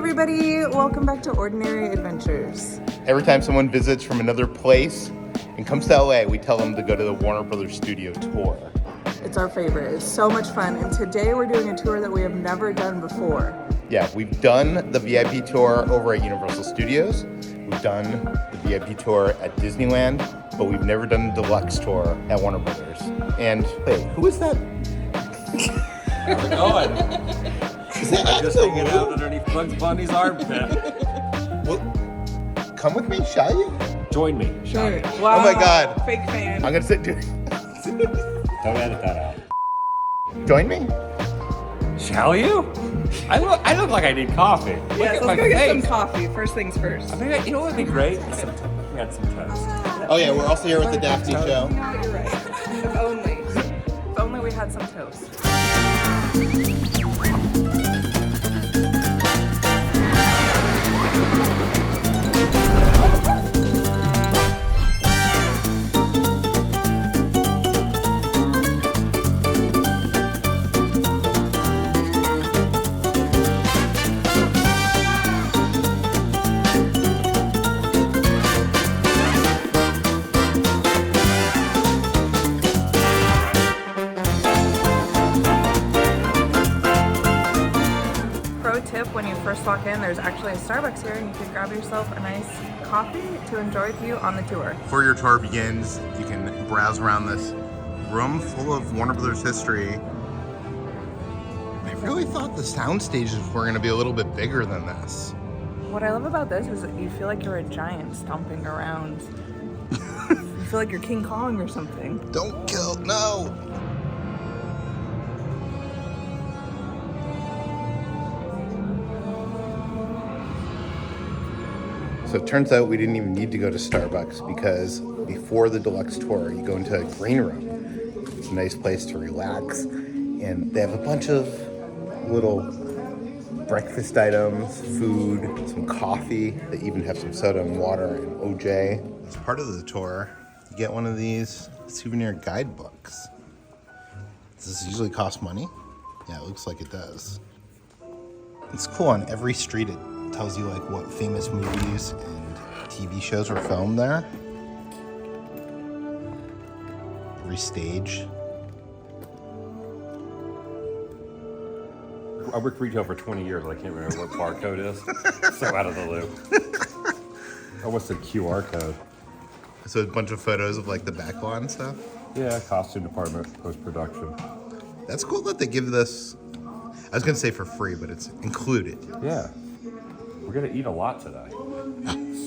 everybody, welcome back to Ordinary Adventures. Every time someone visits from another place and comes to LA, we tell them to go to the Warner Brothers Studio tour. It's our favorite, it's so much fun, and today we're doing a tour that we have never done before. Yeah, we've done the VIP tour over at Universal Studios, we've done the VIP tour at Disneyland, but we've never done the Deluxe tour at Warner Brothers. And wait, who is that? How's it going? I'm just hanging out underneath Bugs Bunny's armpit. Well, come with me, shall you? Join me. Sure. Wow. Oh my God. Fake fan. I'm gonna sit down. Don't edit that out. Join me? Shall you? I look like I need coffee. Look Yes, at let's my go get face. some coffee. First things first. I think you know what would be great? We got some toast. Oh yeah, we're also here with the Daphne Show. No, you're right. If only. If only we had some toast. Tip, when you first walk in, there's actually a Starbucks here and you can grab yourself a nice coffee to enjoy with you on the tour. Before your tour begins, you can browse around this room full of Warner Brothers history. I really thought the sound stages were going to be a little bit bigger than this. What I love about this is that you feel like you're a giant stomping around. You feel like you're King Kong or something. Don't kill, no! So it turns out we didn't even need to go to Starbucks because before the Deluxe tour, you go into a green room. It's a nice place to relax. And they have a bunch of little breakfast items, food, some coffee. They even have some soda and water and OJ. As part of the tour, you get one of these souvenir guidebooks. Does this usually cost money? Yeah, it looks like it does. It's cool. On every street it tells you like what famous movies and TV shows were filmed there. Every stage. I worked retail for 20 years, but I can't remember what barcode is. So out of the loop. Or what's the QR code? So a bunch of photos of like the backlot and stuff. Yeah, costume department, post-production. That's cool that they give this, I was gonna say for free, but it's included. Yeah. We're gonna eat a lot today.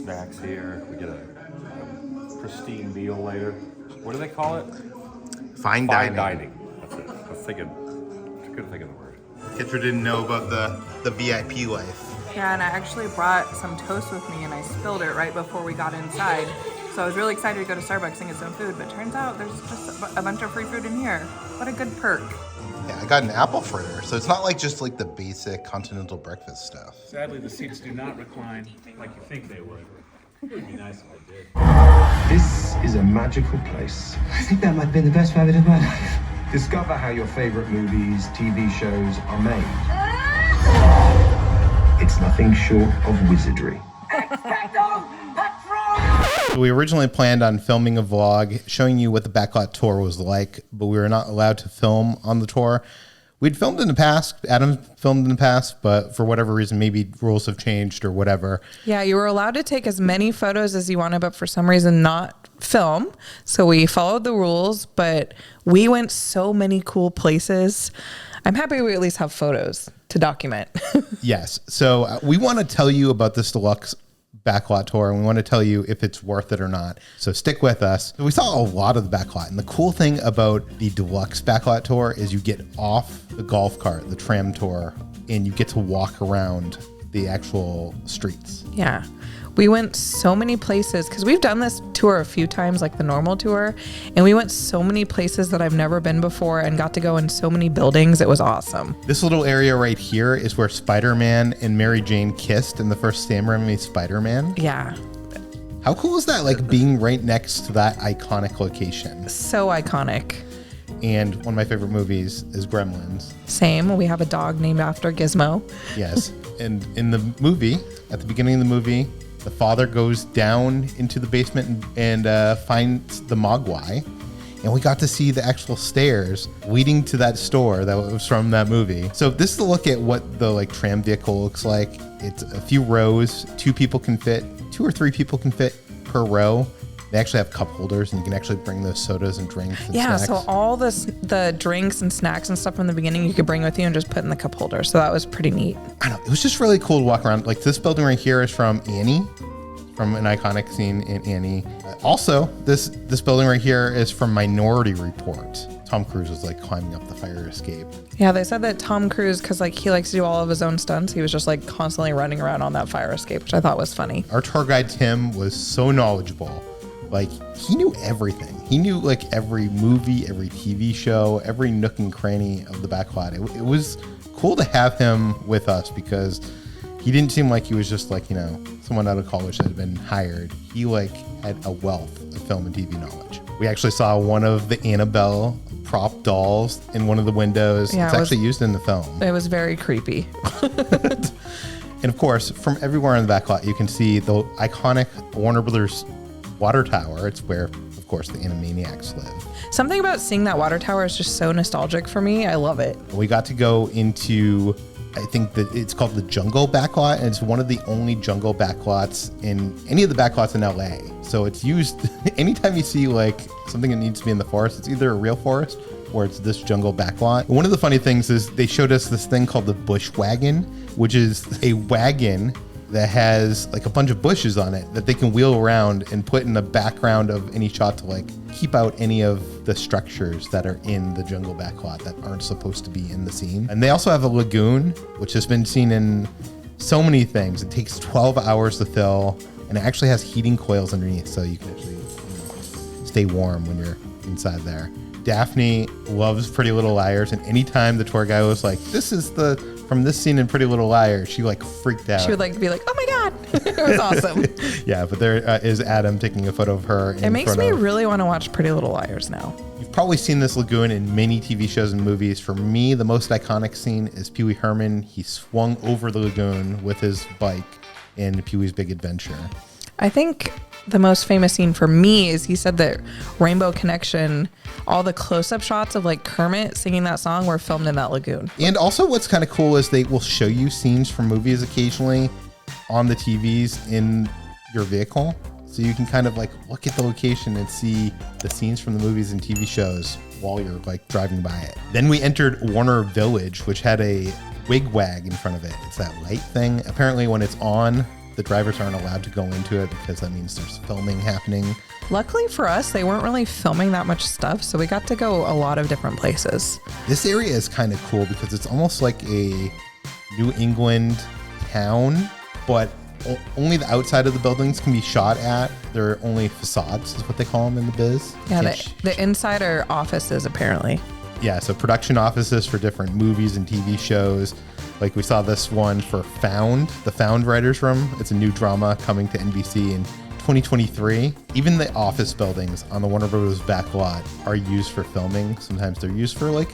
Snacks here. We get a pristine meal later. What do they call it? Fine Fine dining. dining. That's it. I was thinking. I couldn't think of the word. Kitra didn't know about the VIP life. Yeah, and I actually brought some toast with me and I spilled it right before we got inside. So I was really excited to go to Starbucks and get some food, but turns out there's just a bunch of free food in here. What a good perk. Yeah, I got an apple fritter, so it's not like just like the basic continental breakfast stuff. Sadly, the seats do not recline like you think they would. It would be nice if they did. This is a magical place. I think that might have been the best rabbit of my life. Discover how your favorite movies, TV shows are made. It's nothing short of wizardry. We originally planned on filming a vlog showing you what the backlot tour was like, but we were not allowed to film on the tour. We'd filmed in the past, Adam filmed in the past, but for whatever reason, maybe rules have changed or whatever. Yeah, you were allowed to take as many photos as you wanted, but for some reason not film. So we followed the rules, but we went so many cool places. I'm happy we at least have photos to document. Yes. So we want to tell you about this Deluxe backlot tour, and we want to tell you if it's worth it or not. So stick with us. We saw a lot of the backlot, and the cool thing about the Deluxe backlot tour is you get off the golf cart, the tram tour, and you get to walk around the actual streets. Yeah. We went so many places because we've done this tour a few times, like the normal tour, and we went so many places that I've never been before and got to go in so many buildings. It was awesome. This little area right here is where Spider-Man and Mary Jane kissed in the first Sam Raimi Spider-Man. Yeah. How cool is that? Like being right next to that iconic location. So iconic. And one of my favorite movies is Gremlins. Same. We have a dog named after Gizmo. Yes. And in the movie, at the beginning of the movie, the father goes down into the basement and finds the Mogwai. And we got to see the actual stairs leading to that store that was from that movie. So this is a look at what the like tram vehicle looks like. It's a few rows, 2 or 3 people can fit per row. They actually have cup holders, and you can actually bring those sodas and drinks and snacks. So all the drinks and snacks and stuff from the beginning you could bring with you and just put in the cup holder. So that was pretty neat. I don't know. It was just really cool to walk around. Like this building right here is from Annie, from an iconic scene in Annie. Also, this building right here is from Minority Report. Tom Cruise was like climbing up the fire escape. Yeah, they said that Tom Cruise, because like he likes to do all of his own stunts, he was just like constantly running around on that fire escape, which I thought was funny. Our tour guide Tim was so knowledgeable. Like he knew everything. He knew like every movie, every TV show, every nook and cranny of the backlot. It was cool to have him with us because he didn't seem like he was just like, someone out of college that had been hired. He like had a wealth of film and TV knowledge. We actually saw one of the Annabelle prop dolls in one of the windows. Yeah, it's actually used in the film. It was very creepy. And of course, from everywhere in the backlot, you can see the iconic Warner Brothers water tower. It's where, of course, the Animaniacs live. Something about seeing that water tower is just so nostalgic for me. I love it. We got to go into, I think that it's called the Jungle Backlot, and it's one of the only jungle backlots in any of the backlots in LA. So it's used anytime you see like something that needs to be in the forest, it's either a real forest or it's this jungle backlot. One of the funny things is they showed us this thing called the bush wagon, which is a wagon that has like a bunch of bushes on it that they can wheel around and put in the background of any shot to like keep out any of the structures that are in the jungle backlot that aren't supposed to be in the scene. And they also have a lagoon, which has been seen in so many things. It takes 12 hours to fill, and it actually has heating coils underneath, so you can actually stay warm when you're inside there. Daphne loves Pretty Little Liars, and anytime the tour guide was like, this is from this scene in Pretty Little Liars, she like freaked out. She would like be like, oh my God. It was awesome. Yeah, but there is Adam taking a photo of her. It makes me really want to watch Pretty Little Liars now. You've probably seen this lagoon in many TV shows and movies. For me, the most iconic scene is Pee Wee Herman. He swung over the lagoon with his bike in Pee-wee's Big Adventure. I think the most famous scene for me is he said that Rainbow Connection, all the close-up shots of like Kermit singing that song were filmed in that lagoon. And also what's kind of cool is they will show you scenes from movies occasionally on the TVs in your vehicle. So you can kind of like look at the location and see the scenes from the movies and TV shows while you're like driving by it. Then we entered Warner Village, which had a wigwag in front of it. It's that light thing. Apparently when it's on, the drivers aren't allowed to go into it because that means there's filming happening. Luckily for us, they weren't really filming that much stuff, so we got to go a lot of different places. This area is kind of cool because it's almost like a New England town, but only the outside of the buildings can be shot at. They're only facades, is what they call them in the biz. Yeah, the inside are offices, apparently. Yeah, so production offices for different movies and TV shows. Like we saw this one for Found, the Found Writers Room. It's a new drama coming to NBC in 2023. Even the office buildings on the Warner Brothers backlot are used for filming. Sometimes they're used for like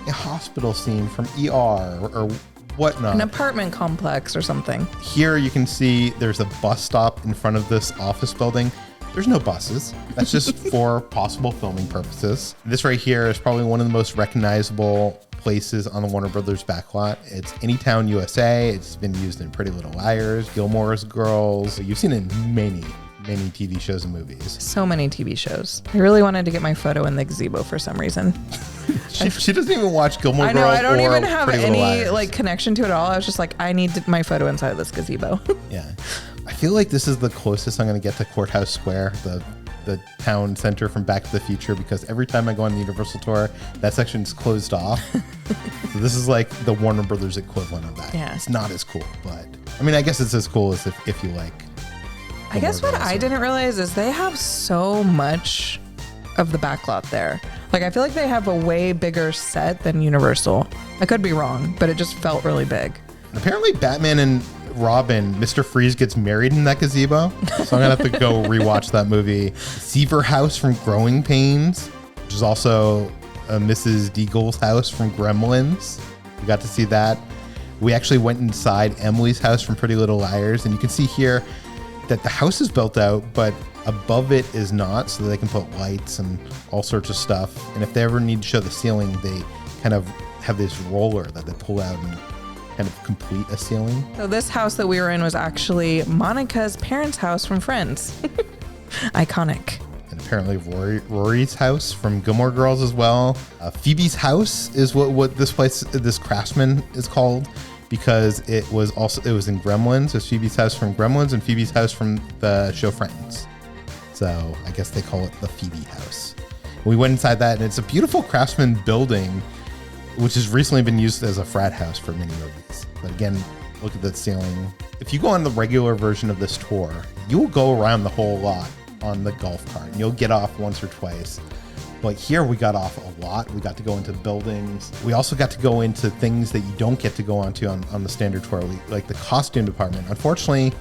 a hospital scene from ER or whatnot. An apartment complex or something. Here you can see there's a bus stop in front of this office building. There's no buses. That's just for possible filming purposes. This right here is probably one of the most recognizable places on the Warner Brothers backlot. It's Anytown, USA. It's been used in Pretty Little Liars, Gilmore's Girls. You've seen it in many TV shows and movies. So many TV shows. I really wanted to get my photo in the gazebo for some reason. She doesn't even watch Gilmore Girls. I know, I don't or even have Pretty Little any Liars. like connection to it at all. I was just like, I need my photo inside of this gazebo. Yeah. I feel like this is the closest I'm going to get to Courthouse Square, the town center from Back to the Future, because every time I go on the Universal tour, that section's closed off. So this is like the Warner Brothers equivalent of that. Yeah. It's not as cool, but I mean, I guess it's as cool as if you like. I guess what I didn't realize is they have so much of the backlot there. Like, I feel like they have a way bigger set than Universal. I could be wrong, but it just felt really big. Apparently Batman and Robin, Mr. Freeze gets married in that gazebo. So I'm going to have to go rewatch that movie. Seaver House from Growing Pains, which is also Mrs. Deagle's house from Gremlins. We got to see that. We actually went inside Emily's house from Pretty Little Liars, and you can see here that the house is built out, but above it is not, so they can put lights and all sorts of stuff. And if they ever need to show the ceiling, they kind of have this roller that they pull out and kind of complete a ceiling. So this house that we were in was actually Monica's parents' house from Friends. Iconic. And apparently Rory's house from Gilmore Girls as well. Phoebe's house is what this craftsman is called, because it was in Gremlins. It's Phoebe's house from Gremlins and Phoebe's house from the show Friends. So I guess they call it the Phoebe house. We went inside that, and it's a beautiful craftsman building, which has recently been used as a frat house for many movies. But again, look at the ceiling. If you go on the regular version of this tour, you will go around the whole lot on the golf cart, and you'll get off once or twice. But here we got off a lot. We got to go into buildings. We also got to go into things that you don't get to go onto on the standard tour, like the costume department. Unfortunately,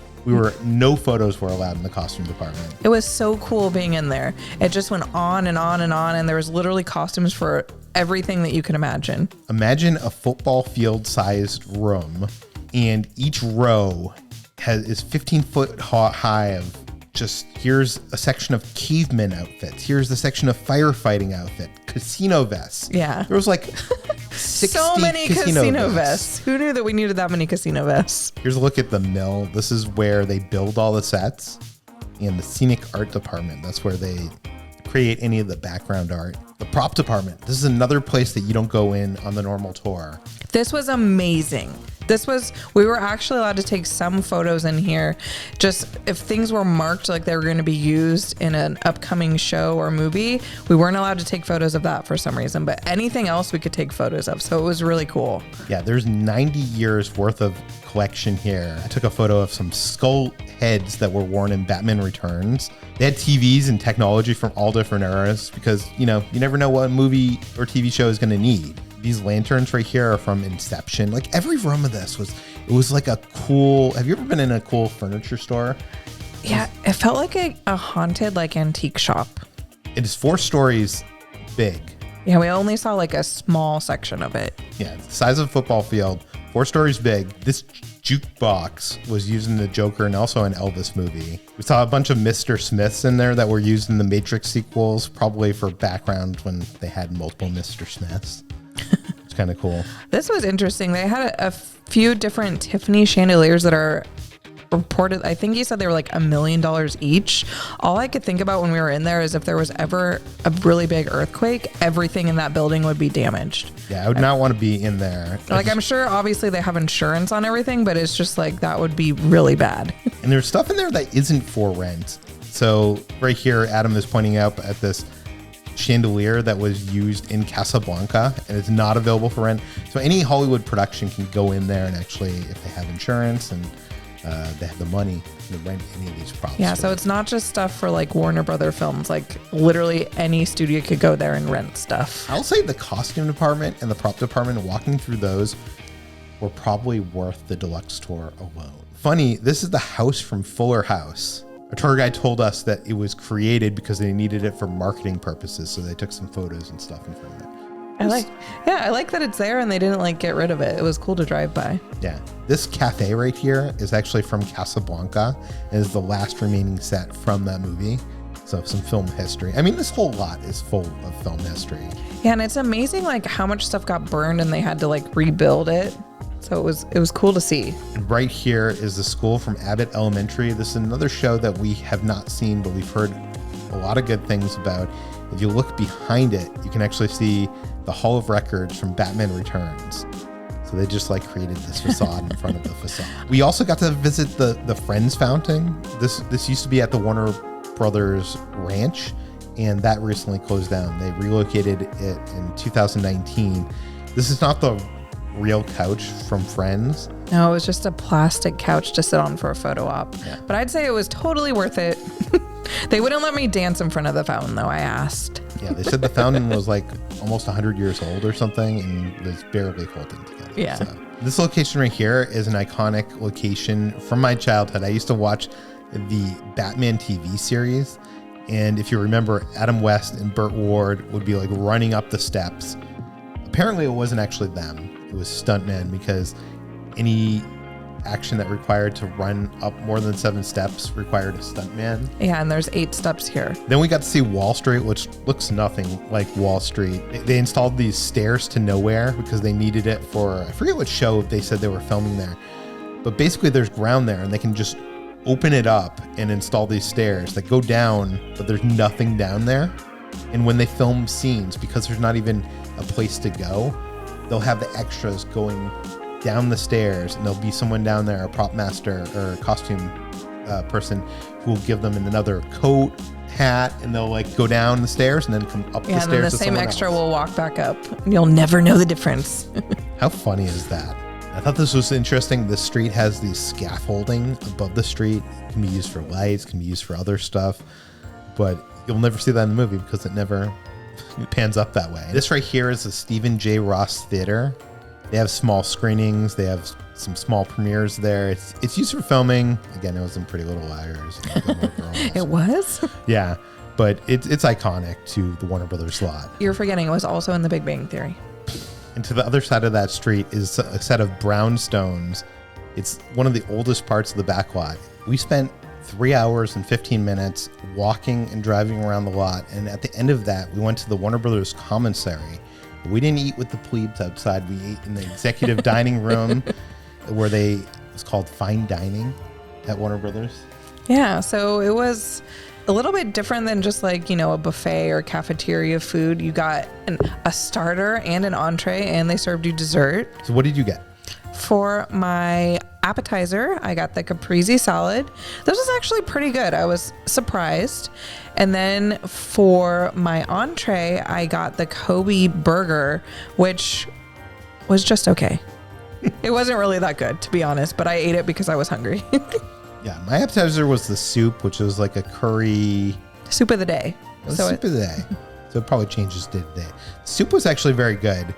no photos were allowed in the costume department. It was so cool being in there. It just went on and on and on, and there was literally costumes for everything that you can imagine. Imagine a football field sized room, and each row is 15 foot high of just, here's a section of caveman outfits. Here's the section of firefighting outfit, casino vests. Yeah. There was like 60 so many casino vests. vests. Who knew that we needed that many casino vests? Here's a look at the mill. This is where they build all the sets. And the scenic art department, that's where they create any of the background art. The prop department, this is another place that you don't go in on the normal tour. This was amazing. We were actually allowed to take some photos in here. Just if things were marked like they were going to be used in an upcoming show or movie, we weren't allowed to take photos of that for some reason, but anything else we could take photos of. So it was really cool. Yeah, there's 90 years worth of collection here. I took a photo of some skull heads that were worn in Batman Returns. They had TVs and technology from all different eras because, you never know what a movie or TV show is going to need. These lanterns right here are from Inception. Like every room of this was like a cool, have you ever been in a cool furniture store? Yeah, it felt like a haunted antique shop. It is 4 stories big. Yeah, we only saw a small section of it. Yeah, the size of a football field, 4 stories big. This jukebox was used in the Joker and also an Elvis movie. We saw a bunch of Mr. Smiths in there that were used in the Matrix sequels, probably for background when they had multiple Mr. Smiths. It's kind of cool. This was interesting. They had a few different Tiffany chandeliers that are reported. I think he said they were $1 million each. All I could think about when we were in there is if there was ever a really big earthquake, everything in that building would be damaged. Yeah, I would not want to be in there. I'm sure obviously they have insurance on everything, but it's just that would be really bad. And there's stuff in there that isn't for rent. So right here, Adam is pointing out at this chandelier that was used in Casablanca, and it's not available for rent. So any Hollywood production can go in there and actually, if they have insurance and they have the money, to rent any of these props. Yeah, so it's not just stuff for Warner Brother films. Literally any studio could go there and rent stuff. I'll say the costume department and the prop department, walking through those, were probably worth the deluxe tour alone. Funny, this is the house from Fuller House. A tour guide told us that it was created because they needed it for marketing purposes, so they took some photos and stuff in front of it. I like that it's there and they didn't get rid of it. It was cool to drive by. Yeah. This cafe right here is actually from Casablanca and is the last remaining set from that movie. So some film history. I mean, this whole lot is full of film history. Yeah, and it's amazing how much stuff got burned and they had to rebuild it. So it was cool to see. And right here is the school from Abbott Elementary. This is another show that we have not seen, but we've heard a lot of good things about. If you look behind it, you can actually see the Hall of Records from Batman Returns. So they just created this facade in front of the facade. We also got to visit the Friends Fountain. This used to be at the Warner Brothers Ranch, and that recently closed down. They relocated it in 2019. This is not the real couch from Friends. No, it was just a plastic couch to sit on for a photo op. Yeah. But I'd say it was totally worth it. They wouldn't let me dance in front of the fountain, though. I asked. Yeah, they said the fountain was almost 100 years old or something and was barely holding together. Yeah. So this location right here is an iconic location from my childhood. I used to watch the Batman TV series. And if you remember, Adam West and Burt Ward would be running up the steps. Apparently it wasn't actually them. It was stuntmen, because any action that required to run up more than 7 steps required a stuntman. Yeah, and there's 8 steps here. Then we got to see Wall Street, which looks nothing like Wall Street. They installed these stairs to nowhere because they needed it for, I forget what show they said they were filming there. But basically there's ground there and they can just open it up and install these stairs that go down, but there's nothing down there. And when they film scenes, because there's not even a place to go, they'll have the extras going down the stairs, and there'll be someone down there, a prop master or costume person, who will give them another coat, hat, and they'll like go down the stairs and then come up the stairs. And then the to same someone extra else. will walk back up. You'll never know the difference. How funny is that? I thought this was interesting. The street has these scaffolding above the street. It can be used for lights, can be used for other stuff, but you'll never see that in the movie because it never pans up that way. This right here is the Stephen J. Ross Theater. They have small screenings. They have some small premieres there. It's used for filming. Again, it was in Pretty Little Liars. And Gilmore Girls. It was? Yeah, but it's iconic to the Warner Brothers lot. You're forgetting it was also in The Big Bang Theory. And to the other side of that street is a set of brownstones. It's one of the oldest parts of the backlot. We spent 3 hours and 15 minutes walking and driving around the lot. And at the end of that, we went to the Warner Brothers Commissary. We didn't eat with the plebes outside. We ate in the executive dining room where it's called fine dining at Warner Brothers. Yeah, so it was a little bit different than just like, a buffet or cafeteria food. You got a starter and an entree, and they served you dessert. So what did you get? For my appetizer, I got the caprese salad. This was actually pretty good. I was surprised. And then for my entree, I got the Kobe burger, which was just okay. It wasn't really that good, to be honest, but I ate it because I was hungry. Yeah, my appetizer was the soup, which was like a curry. Soup of the day. It was soup of the day. So it probably changes day to day. Soup was actually very good.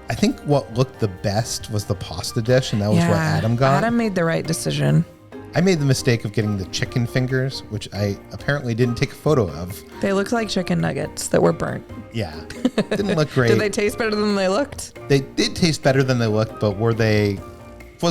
I think what looked the best was the pasta dish, and that was what Adam got. Adam made the right decision. I made the mistake of getting the chicken fingers, which I apparently didn't take a photo of. They looked like chicken nuggets that were burnt. Yeah, didn't look great. Did they taste better than they looked? They did taste better than they looked, but was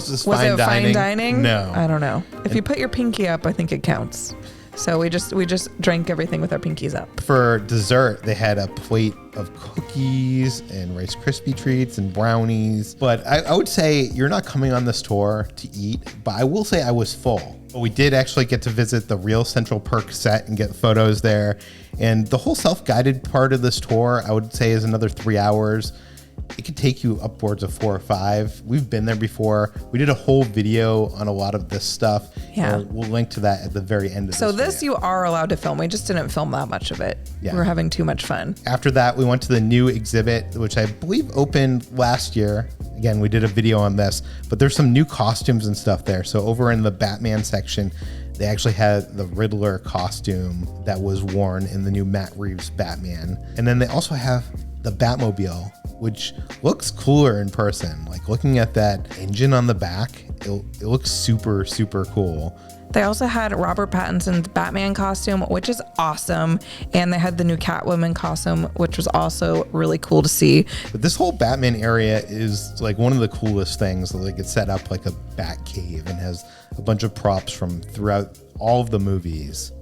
this Was fine it dining? fine dining? No. I don't know. If you put your pinky up, I think it counts. So we just drank everything with our pinkies up. For dessert, they had a plate of cookies and Rice Krispie treats and brownies. But I would say you're not coming on this tour to eat, but I will say I was full. But we did actually get to visit the real Central Perk set and get photos there. And the whole self-guided part of this tour, I would say, is another 3 hours. It could take you upwards of 4 or 5. We've been there before. We did a whole video on a lot of this stuff. Yeah. We'll link to that at the very end of So this this video. you are allowed to film. We just didn't film that much of it. Yeah. We were having too much fun. After that, we went to the new exhibit, which I believe opened last year. Again, we did a video on this, but there's some new costumes and stuff there. So over in the Batman section, they actually had the Riddler costume that was worn in the new Matt Reeves Batman. And then they also have the Batmobile, which looks cooler in person. Like looking at that engine on the back, it looks super, super cool. They also had Robert Pattinson's Batman costume, which is awesome. And they had the new Catwoman costume, which was also really cool to see. But this whole Batman area is like one of the coolest things. Like it's set up like a bat cave and has a bunch of props from throughout all of the movies.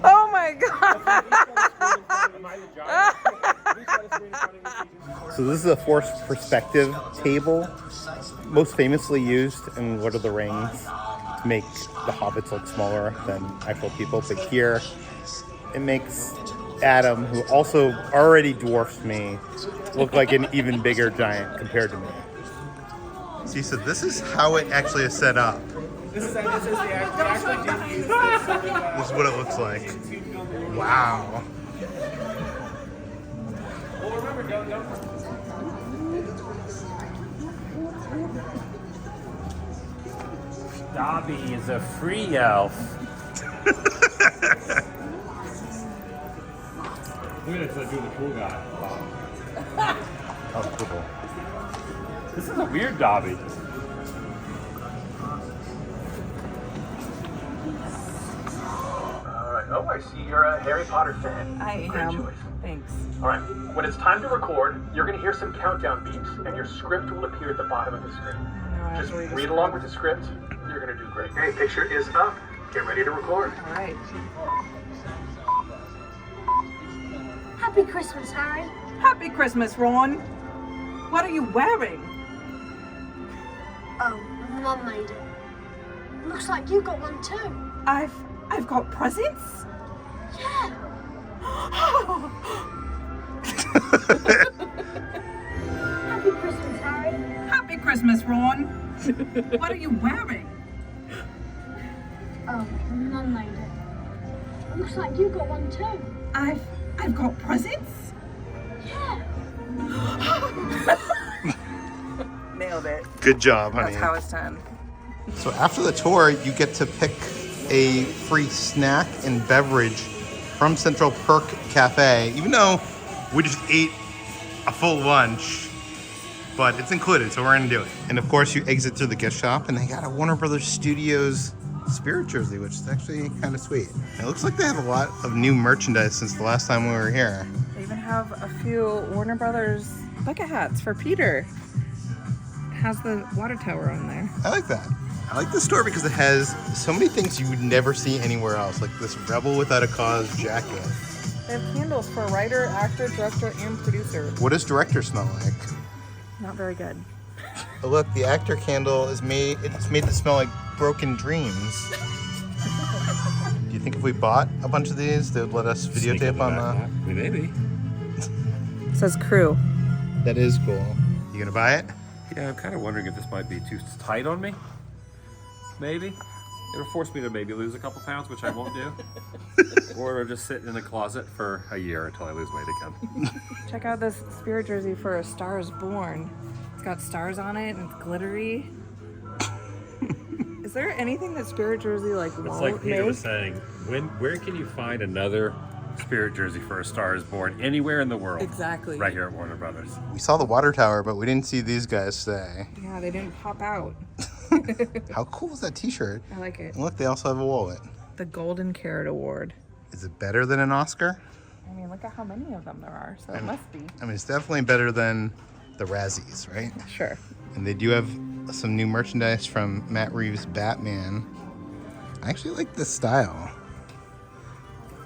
Oh my God. So this is a forced perspective table, most famously used in Lord of the Rings to make the hobbits look smaller than actual people. But here, it makes Adam, who also already dwarfs me, look like an even bigger giant compared to me. See, so this is how it actually is set up. This is what it looks like. Wow. Dobby is a free elf. We're gonna do the cool guy. Comfortable. This is a weird Dobby. Oh, I see you're a Harry Potter fan. I Great am. choice. Thanks. All right, when it's time to record, you're going to hear some countdown beeps, and your script will appear at the bottom of the screen. Just read along with the script. You're going to do great. Okay, picture is up. Get ready to record. All right. Happy Christmas, Harry. Happy Christmas, Ron. What are you wearing? Oh, Mum made it. Looks like you got one too. I've got presents? Yeah. Happy Christmas, Harry. Happy Christmas, Ron. What are you wearing? Oh, Mum made it. Looks like you got one too. I've got presents? Yeah. Nailed it. Good job, honey. That's how it's done. So after the tour, you get to pick a free snack and beverage from Central Perk Cafe, even though we just ate a full lunch, but it's included, so we're gonna do it. And of course, you exit through the gift shop, and they got a Warner Brothers Studios spirit jersey, which is actually kind of sweet. It looks like they have a lot of new merchandise since the last time we were here. They even have a few Warner Brothers bucket hats for Peter. It has the water tower on there. I like that. I like the store because it has so many things you would never see anywhere else, like this Rebel Without a Cause jacket. They have candles for writer, actor, director, and producer. What does director smell like? Not very good. Oh look, the actor candle is made to smell like broken dreams. Do you think if we bought a bunch of these, they would let us videotape on the... Maybe. It says crew. That is cool. You gonna buy it? Yeah, I'm kind of wondering if this might be too tight on me. Maybe. It'll force me to maybe lose a couple pounds, which I won't do. Or it'll just sit in the closet for a year until I lose weight again. Check out this spirit jersey for A Star Is Born. It's got stars on it and it's glittery. Is there anything that spirit jersey like It's won't like Peter make? was saying, where can you find another spirit jersey for A Star Is Born anywhere in the world? Exactly. Right here at Warner Brothers. We saw the water tower, but we didn't see these guys today. Yeah, they didn't pop out. How cool is that t-shirt? I like it. And look, they also have a wallet. The Golden Carrot Award. Is it better than an Oscar? I mean, look at how many of them there are, so it must be. I mean, it's definitely better than the Razzies, right? Sure. And they do have some new merchandise from Matt Reeves' Batman. I actually like this style.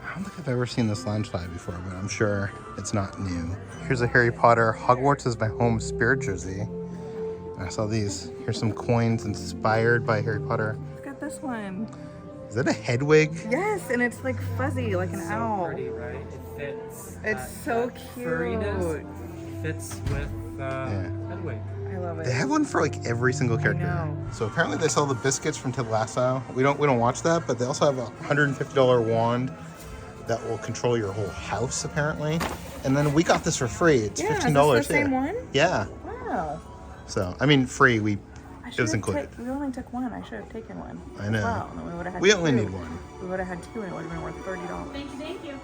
I don't think I've ever seen this loungefly before, but I'm sure it's not new. Here's a Harry Potter Hogwarts is My Home spirit jersey. And I saw these. Here's some coins inspired by Harry Potter. Look at this one. Is that a head wig? Yes, and it's like fuzzy, like an owl. Pretty, right? It fits. It's so that cute. Furriness fits with headway. I love it. They have one for like every single character. know. So apparently they sell the biscuits from Ted Lasso. We don't watch that, but they also have a $150 wand that will control your whole house apparently. And then we got this for free. It's $15 is this the here. same one? Yeah. Wow. So I mean free. It was included. We only took one. I should have taken one. I know. Wow. And then we would have had We two. only need one. We would have had two, and it would have been worth $30. Thank you.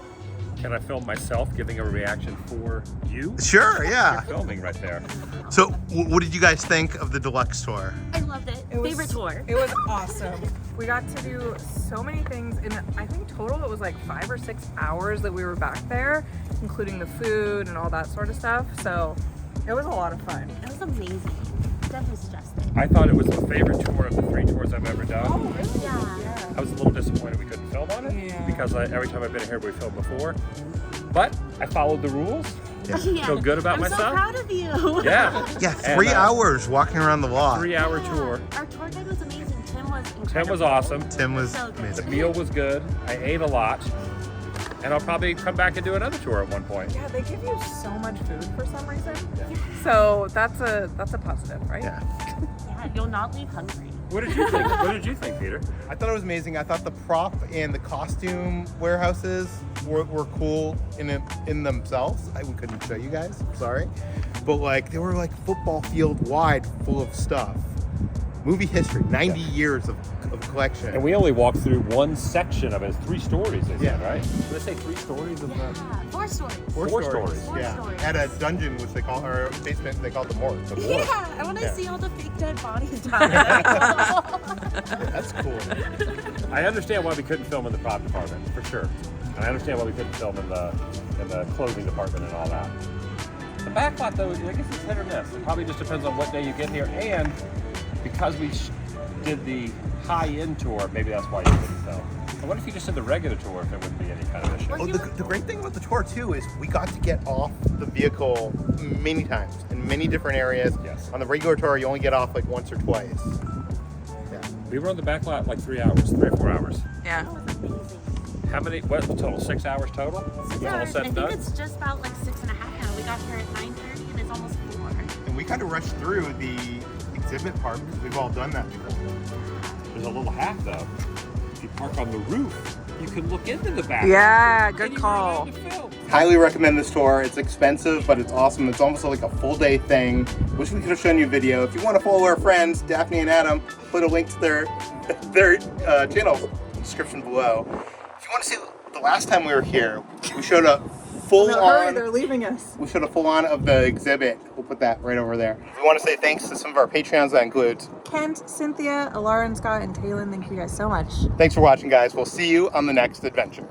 Can I film myself giving a reaction for you? Sure. Yeah. You're filming right there. So what did you guys think of the Deluxe tour? I loved it. Favorite tour. It was awesome. We got to do so many things. In I think total it was like 5 or 6 hours that we were back there, including the food and all that sort of stuff. So it was a lot of fun. It was amazing. Definitely stressed it. I thought it was my favorite tour of the 3 tours I've ever done. Oh, really? Yeah. I was a little disappointed we couldn't film on it Yeah. because every time I've been here we filmed before. But I followed the rules. Yeah. Feel good about I'm myself. so proud of you. Yeah. Yeah, 3 And, hours walking around the lot. 3-hour tour. Our tour guide was amazing. Tim was incredible. Tim was awesome. Tim was So good. The amazing. meal was good. I ate a lot. And I'll probably come back and do another tour at one point. Yeah, they give you so much food for some reason. So that's a positive, right? Yeah. Yeah, you'll not leave hungry. What did you think? What did you think, Peter? I thought it was amazing. I thought the prop and the costume warehouses were cool in themselves. We couldn't show you guys, sorry. But like they were like football field wide full of stuff. Movie history, 90 years of collection. And we only walked through one section of it. It's 3 stories, they said, Yeah. right? Did they say 3 stories of Yeah, 4 stories. Four stories. Four Yeah, stories. at a dungeon, which they call, or a basement, they call the morgue. The morgue. Yeah, I want to Yeah. see all the fake dead bodies. That's cool. I understand why we couldn't film in the prop department, for sure. And I understand why we couldn't film in the clothing department and all that. The backlot, though, I guess it's hit or miss. It probably just depends on what day you get here. And because we did the high-end tour, maybe that's why you couldn't film. But what if you just did the regular tour if there wouldn't be any kind of issue? Oh, the great thing about the tour too is we got to get off the vehicle many times in many different areas. Yes. On the regular tour, you only get off like once or twice. Yeah. We were on the backlot like 3 hours, 3 or 4 hours. Yeah. How many, what total, 6 hours total? 6 With all hours. said I and think done? it's just about like 6.5 now. We got here at 9:30 and it's almost 4. And we kind of rushed through the exhibit part because we've all done that before. There's a little hack though. If you park on the roof, you can look into the back. Yeah, good call. Highly recommend this tour. It's expensive, but it's awesome. It's almost like a full day thing. Wish we could have shown you a video. If you want to follow our friends, Daphne and Adam, put a link to their channels in the description below. If you want to see the last time we were here, we showed a full on. They're leaving us. We showed a full on of the exhibit. We'll put that right over there. We want to say thanks to some of our Patreons. That includes Kent, Cynthia, Alara, and Scott, and Taylor. Thank you guys so much. Thanks for watching, guys. We'll see you on the next adventure.